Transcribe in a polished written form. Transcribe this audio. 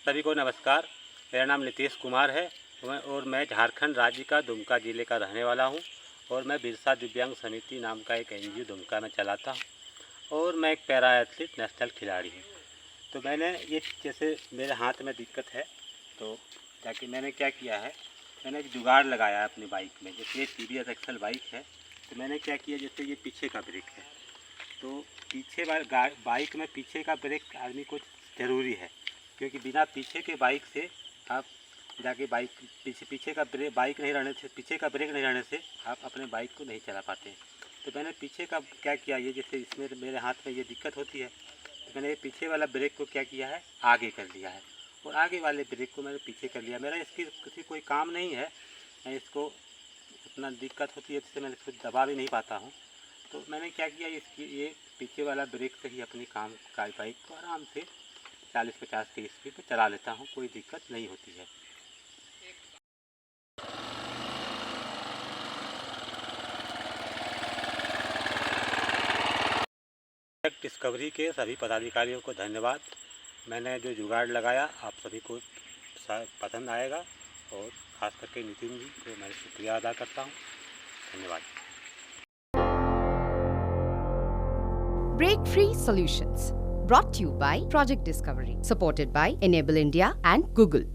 सभी को नमस्कार। मेरा नाम नीतीश कुमार है और मैं झारखंड राज्य का दुमका ज़िले का रहने वाला हूं और मैं बिरसा दिव्यांग समिति नाम का एक एनजीओ दुमका में चलाता हूं और मैं एक पैरा एथलीट नेशनल खिलाड़ी हूं। तो मैंने ये जैसे मेरे हाथ में दिक्कत है तो ताकि मैंने क्या किया है, मैंने एक जुगाड़ लगाया है अपनी बाइक में। जैसे ये TVS एक्सल बाइक है तो मैंने क्या किया, जैसे ये पीछे का ब्रेक है तो पीछे बाइक में पीछे का ब्रेक आदमी को ज़रूरी है, क्योंकि बिना पीछे के बाइक से आप जाके बाइक पीछे का ब्रेक बाइक नहीं रहने से पीछे का ब्रेक नहीं रहने से आप अपने बाइक को नहीं चला पाते हैं। तो मैंने पीछे का क्या किया, ये जैसे इसमें मेरे हाथ में ये दिक्कत होती है तो मैंने ये पीछे वाला ब्रेक को क्या किया है, आगे कर लिया है और आगे वाले ब्रेक को मैंने पीछे कर लिया। मेरा इसकी किसी कोई काम नहीं है, मैं इसको इतना दिक्कत होती है जिससे मैं इसको दबा भी नहीं पाता हूँ। तो मैंने क्या किया, इसकी ये पीछे वाला ब्रेक से ही अपनी काम का बाइक को आराम से 40-50 की स्पीड में चला लेता हूँ, कोई दिक्कत नहीं होती है। डिस्कवरी के सभी पदाधिकारियों को धन्यवाद। मैंने जो जुगाड़ लगाया आप सभी को पसंद आएगा और ख़ास करके नितिन जी को मैं शुक्रिया अदा करता हूँ। धन्यवाद। Break Free Solutions, brought to you by Project Discovery, supported by Enable India and Google.